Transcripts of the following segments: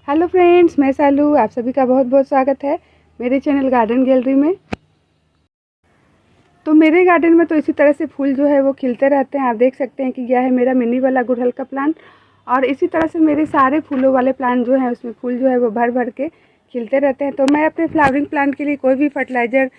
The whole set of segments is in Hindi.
हेलो फ्रेंड्स, मैं सालू। आप सभी का बहुत बहुत स्वागत है मेरे चैनल गार्डन गैलरी में। तो मेरे गार्डन में तो इसी तरह से फूल जो है वो खिलते रहते हैं। आप देख सकते हैं कि यह है मेरा मिनी वाला गुड़हल का प्लांट, और इसी तरह से मेरे सारे फूलों वाले प्लांट जो हैं उसमें फूल जो है वो भर भर के खिलते रहते हैं। तो मैं अपने फ्लावरिंग प्लांट के लिए कोई भी फर्टिलाइज़र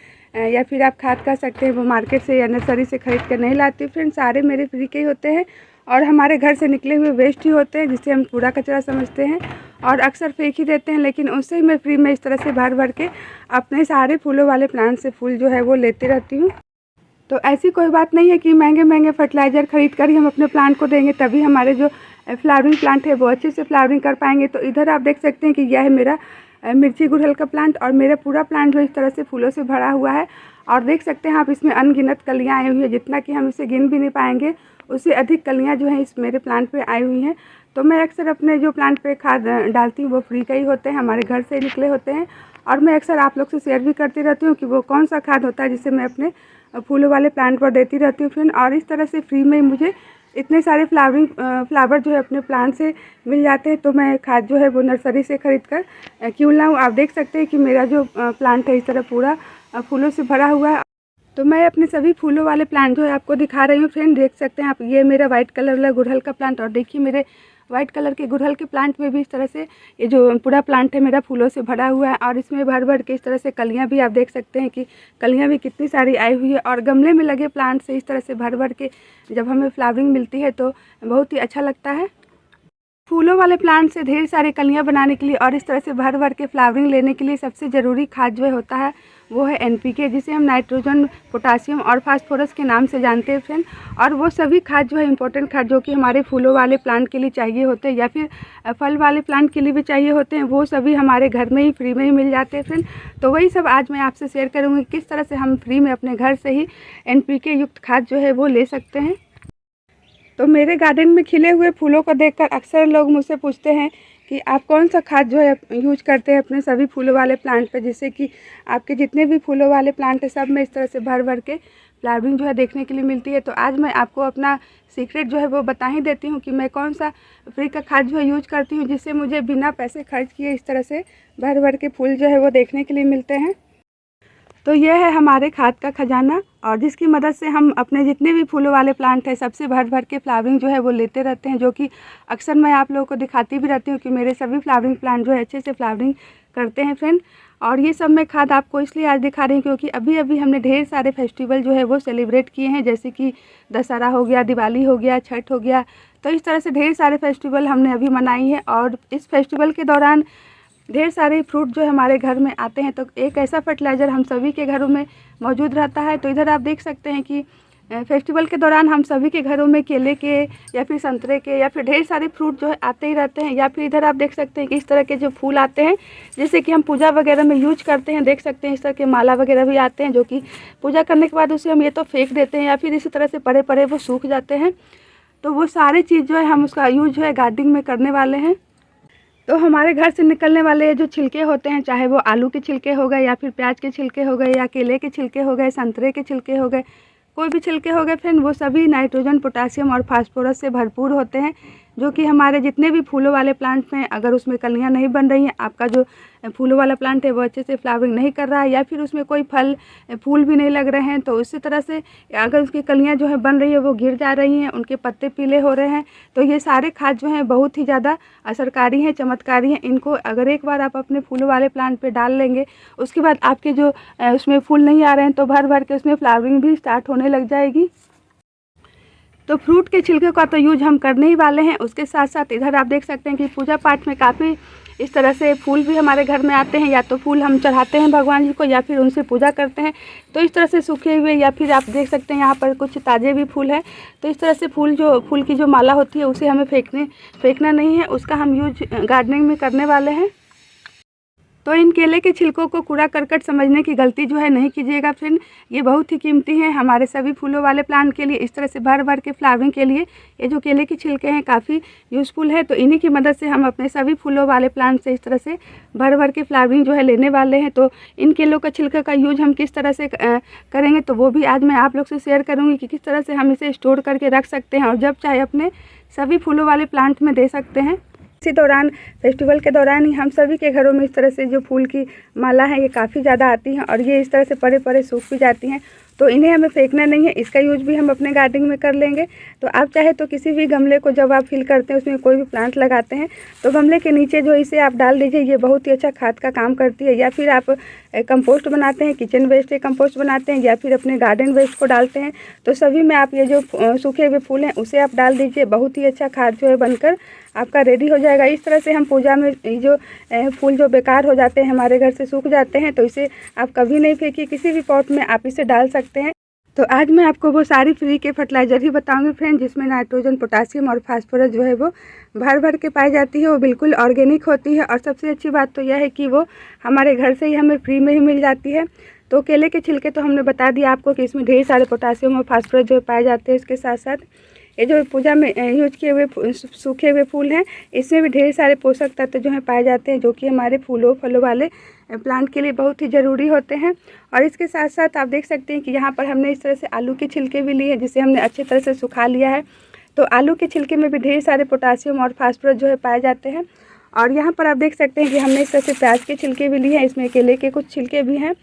या फिर आप खाद कह सकते हैं वो मार्केट से या नर्सरी से ख़रीद कर नहीं लाती हूँ। फ्रेंड्स, सारे मेरे फ्री के ही होते हैं और हमारे घर से निकले हुए वेस्ट ही होते हैं, जिसे हम कूड़ा कचरा समझते हैं और अक्सर फेंक ही देते हैं। लेकिन उससे ही मैं फ्री में इस तरह से भर भर के अपने सारे फूलों वाले प्लांट से फूल जो है वो लेती रहती हूँ। तो ऐसी कोई बात नहीं है कि महंगे महंगे फर्टिलाइज़र ख़रीद कर ही हम अपने प्लांट को देंगे तभी हमारे जो फ्लावरिंग प्लांट है वो अच्छे से फ्लावरिंग कर पाएंगे। तो इधर आप देख सकते हैं कि यह है मेरा मिर्ची गुड़हल का प्लांट, और मेरा पूरा प्लांट जो इस तरह से फूलों से भरा हुआ है। और देख सकते हैं आप, इसमें अनगिनत कलियाँ आई हुई है, जितना कि हम इसे गिन भी नहीं पाएंगे उससे अधिक कलियाँ जो हैं इस मेरे प्लांट पे आई हुई हैं। तो मैं अक्सर अपने जो प्लांट पे खाद डालती हूँ वो फ्री का ही होते हैं, हमारे घर से निकले होते हैं। और मैं अक्सर आप लोग से शेयर भी करती रहती हूँ कि वो कौन सा खाद होता है जिसे मैं अपने फूलों वाले प्लांट पर देती रहती हूँ फ्रेंड। और इस तरह से फ्री में मुझे इतने सारे फ्लावर जो है अपने प्लांट से मिल जाते हैं। तो मैं खाद जो है वो नर्सरी से ख़रीद कर क्यों लाऊँ। आप देख सकते हैं कि मेरा जो प्लांट है इस तरह पूरा फूलों से भरा हुआ है। तो मैं अपने सभी फूलों वाले प्लांट जो है आपको दिखा रही हूँ फ्रेंड। देख सकते हैं आप, ये मेरा वाइट कलर वाला गुड़हल का प्लांट, और देखिए मेरे वाइट कलर के गुड़हल के प्लांट में भी इस तरह से ये जो पूरा प्लांट है मेरा फूलों से भरा हुआ है। और इसमें भर भर के इस तरह से कलियां भी आप देख सकते हैं कि कलियां भी कितनी सारी आई हुई है। और गमले में लगे प्लांट से इस तरह से भर भर के जब हमें फ्लावरिंग मिलती है तो बहुत ही अच्छा लगता है। फूलों वाले प्लांट से ढेर सारी कलियां बनाने के लिए और इस तरह से भर भर के फ्लावरिंग लेने के लिए सबसे ज़रूरी खाद जो होता है वो है NPK, जिसे हम नाइट्रोजन, पोटासियम और फास्फोरस के नाम से जानते हैं फ्रेंड। और वो सभी खाद जो है इंपॉर्टेंट खाद जो कि हमारे फूलों वाले प्लांट के लिए चाहिए होते हैं या फिर फल वाले प्लांट के लिए भी चाहिए होते हैं, वो सभी हमारे घर में ही फ्री में ही मिल जाते हैं फ्रेंड। तो वही सब आज मैं आपसे शेयर करूँगी किस तरह से हम फ्री में अपने घर से ही NPK युक्त खाद जो है वो ले सकते हैं। तो मेरे गार्डन में खिले हुए फूलों को देखकर अक्सर लोग मुझसे पूछते हैं कि आप कौन सा खाद जो है यूज करते हैं अपने सभी फूलों वाले प्लांट पे, जिससे कि आपके जितने भी फूलों वाले प्लांट है सब में इस तरह से भर भर के फ्लावरिंग जो है देखने के लिए मिलती है। तो आज मैं आपको अपना सीक्रेट जो है वो बता ही देती हूँ कि मैं कौन सा फ्री का खाद जो है यूज करती हूँ, जिससे मुझे बिना पैसे खर्च किए इस तरह से भर भर के फूल जो है वो देखने के लिए मिलते हैं। तो यह है हमारे खाद का खजाना, और जिसकी मदद से हम अपने जितने भी फूलों वाले प्लांट हैं सबसे भर भर के फ्लावरिंग जो है वो लेते रहते हैं, जो कि अक्सर मैं आप लोगों को दिखाती भी रहती हूँ कि मेरे सभी फ्लावरिंग प्लांट जो है अच्छे से फ्लावरिंग करते हैं फ्रेंड। और ये सब मैं खाद आपको इसलिए आज दिखा रही हूँ क्योंकि अभी अभी हमने ढेर सारे फेस्टिवल जो है वो सेलिब्रेट किए हैं, जैसे कि दशहरा हो गया, दिवाली हो गया, छठ हो गया। तो इस तरह से ढेर सारे फेस्टिवल हमने अभी मनाई है, और इस फेस्टिवल के दौरान ढेर सारे फ्रूट जो हमारे घर में आते हैं। तो एक ऐसा फर्टिलाइज़र हम सभी के घरों में मौजूद रहता है। तो इधर आप देख सकते हैं कि फेस्टिवल के दौरान हम सभी के घरों में केले के या फिर संतरे के या फिर ढेर सारे फ्रूट जो है आते ही रहते हैं। या फिर इधर आप देख सकते हैं कि इस तरह के जो फूल आते हैं जैसे कि हम पूजा वगैरह में यूज करते हैं। देख सकते हैं इस तरह के माला वगैरह भी आते हैं, जो कि पूजा करने के बाद उसे हम ये तो फेंक देते हैं या फिर इसी तरह से पड़े पड़े वो सूख जाते हैं। तो वो सारी चीज़ जो है हम उसका यूज जो है गार्डनिंग में करने वाले हैं। तो हमारे घर से निकलने वाले जो छिलके होते हैं, चाहे वो आलू के छिलके हो गए या फिर प्याज के छिलके हो गए या केले के छिलके हो गए, संतरे के छिलके हो गए, कोई भी छिलके हो गए फ्रेंड, वो सभी नाइट्रोजन, पोटासियम और फास्फोरस से भरपूर होते हैं, जो कि हमारे जितने भी फूलों वाले प्लांट हैं अगर उसमें कलियां नहीं बन रही हैं, आपका जो फूलों वाला प्लांट है वो अच्छे से फ्लावरिंग नहीं कर रहा है या फिर उसमें कोई फूल भी नहीं लग रहे हैं, तो इसी तरह से अगर उसकी कलियां जो है बन रही है वो गिर जा रही हैं, उनके पत्ते पीले हो रहे हैं, तो ये सारे खाद जो हैं बहुत ही ज़्यादा असरकारी हैं, चमत्कारी हैं। इनको अगर एक बार आप अपने फूलों वाले प्लांट पे डाल लेंगे, उसके बाद आपके जो उसमें फूल नहीं आ रहे हैं तो भर भर के उसमें फ्लावरिंग भी स्टार्ट होने लग जाएगी। तो फ्रूट के छिलके का तो यूज हम करने ही वाले हैं। उसके साथ साथ इधर आप देख सकते हैं कि पूजा पाठ में काफ़ी इस तरह से फूल भी हमारे घर में आते हैं, या तो फूल हम चढ़ाते हैं भगवान जी को या फिर उनसे पूजा करते हैं। तो इस तरह से सूखे हुए या फिर आप देख सकते हैं यहाँ पर कुछ ताज़े भी फूल हैं। तो इस तरह से फूल की जो माला होती है उसे हमें फेंकना नहीं है, उसका हम यूज गार्डनिंग में करने वाले हैं। तो इन केले के छिलकों को कूड़ा करकट समझने की गलती जो है नहीं कीजिएगा फ्रेंड, ये बहुत ही कीमती हैं हमारे सभी फूलों वाले प्लांट के लिए। इस तरह से भर भर के फ्लावरिंग के लिए ये जो केले के छिलके हैं काफ़ी यूज़फुल है। तो इन्हीं की मदद से हम अपने सभी फूलों वाले प्लांट से इस तरह से भर भर के फ्लावरिंग जो है लेने वाले हैं। तो इन केलों का छिलका का यूज हम किस तरह से करेंगे तो वो भी आज मैं आप लोग से शेयर करूँगी कि किस तरह से हम इसे स्टोर करके रख सकते हैं और जब चाहे अपने सभी फूलों वाले प्लांट में दे सकते हैं। इसी दौरान फेस्टिवल के दौरान ही हम सभी के घरों में इस तरह से जो फूल की माला है ये काफ़ी ज़्यादा आती हैं और ये इस तरह से पड़े पड़े सूख भी जाती हैं, तो इन्हें हमें फेंकना नहीं है, इसका यूज भी हम अपने गार्डनिंग में कर लेंगे। तो आप चाहे तो किसी भी गमले को जब आप फिल करते हैं उसमें कोई भी प्लांट लगाते हैं तो गमले के नीचे जो इसे आप डाल दीजिए, ये बहुत ही अच्छा खाद का काम करती है। या फिर आप कंपोस्ट बनाते हैं, किचन वेस्ट के कंपोस्ट बनाते हैं या फिर अपने गार्डन वेस्ट को डालते हैं, तो सभी में आप ये जो सूखे हुए फूल हैं उसे आप डाल दीजिए, बहुत ही अच्छा खाद जो है बनकर आपका रेडी हो जाएगा। इस तरह से हम पूजा में जो फूल जो बेकार हो जाते हैं, हमारे घर से सूख जाते हैं, तो इसे आप कभी नहीं फेंकिए, किसी भी पॉट में आप इसे डाल सकते हैं। तो आज मैं आपको वो सारी फ्री के फर्टिलाइज़र ही बताऊंगी फ्रेंड, जिसमें नाइट्रोजन, पोटासियम और फास्फोरस जो है वो भर भर के पाई जाती है, वो बिल्कुल ऑर्गेनिक होती है। और सबसे अच्छी बात तो यह है कि वो हमारे घर से ही हमें फ्री में ही मिल जाती है। तो केले के छिलके तो हमने बता दिया आपको कि इसमें ढेर सारे पोटासियम और फास्फोरस जो पाए जाते हैं। इसके साथ साथ ये जो पूजा में यूज किए हुए सूखे हुए फूल हैं, इसमें भी ढेर सारे पोषक तत्व जो हैं पाए जाते हैं, जो कि हमारे फूलों फलों वाले प्लांट के लिए बहुत ही ज़रूरी होते हैं। और इसके साथ साथ आप देख सकते हैं कि यहाँ पर हमने इस तरह से आलू के छिलके भी लिए हैं, जिसे हमने अच्छी तरह से सुखा लिया है। तो आलू के छिलके में भी ढेर सारे पोटासियम और फास्फोरस जो है पाए जाते हैं। और यहाँ पर आप देख सकते हैं कि हमने इस तरह से प्याज के छिलके भी लिए हैं, इसमें केले के कुछ छिलके भी हैं।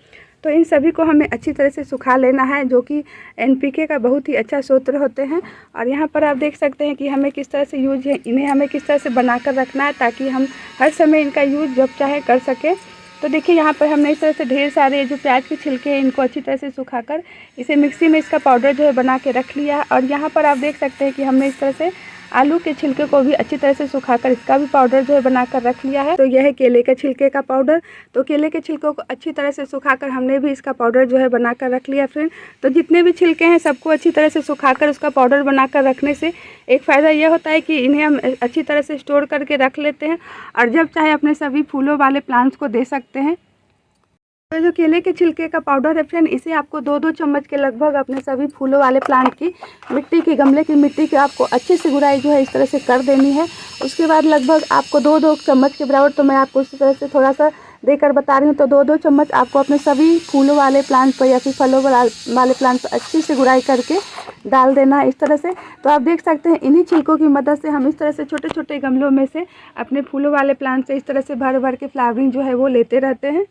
तो इन सभी को हमें अच्छी तरह से सुखा लेना है, जो कि NPK का बहुत ही अच्छा स्रोत होते हैं। और यहाँ पर आप देख सकते हैं कि हमें किस तरह से यूज है, इन्हें हमें किस तरह से बनाकर रखना है ताकि हम हर समय इनका यूज जब चाहे कर सकें। तो देखिए यहाँ पर हमने इस तरह से ढेर सारे जो प्याज के छिलके हैं इनको अच्छी तरह से सुखाकर इसे मिक्सी में इसका पाउडर जो है बना के रख लिया है। और यहाँ पर आप देख सकते हैं कि हमने इस तरह से आलू के छिलके को भी अच्छी तरह से सुखाकर इसका भी पाउडर जो है बनाकर रख लिया है। तो यह है केले के छिलके का पाउडर। तो केले के छिलकों को अच्छी तरह से सुखाकर हमने भी इसका पाउडर जो है बनाकर रख लिया फ्रेंड। तो जितने भी छिलके हैं सबको अच्छी तरह से सुखाकर उसका पाउडर बनाकर रखने से एक फ़ायदा यह होता है कि इन्हें हम अच्छी तरह से स्टोर करके रख लेते हैं और जब चाहे अपने सभी फूलों वाले प्लांट्स को दे सकते हैं। तो जो केले के छिलके का पाउडर है फ्रेंड, इसे आपको 2-2 चम्मच के लगभग अपने सभी फूलों वाले प्लांट की मिट्टी की गमले की मिट्टी की आपको अच्छे से गुड़ाई जो है इस तरह से कर देनी है। उसके बाद लगभग आपको 2-2 चम्मच के बराबर, तो मैं आपको इसी तरह से थोड़ा सा देकर बता रही हूँ, तो 2-2 चम्मच आपको अपने सभी फूलों वाले प्लांट पर या फिर फलों वाले प्लांट पर अच्छी से गुड़ाई करके डाल देना है इस तरह से। तो आप देख सकते हैं इन्हीं छिलकों की मदद से हम इस तरह से छोटे छोटे गमलों में से अपने फूलों वाले प्लांट से इस तरह से भर भर के फ्लावरिंग जो है वो लेते रहते हैं।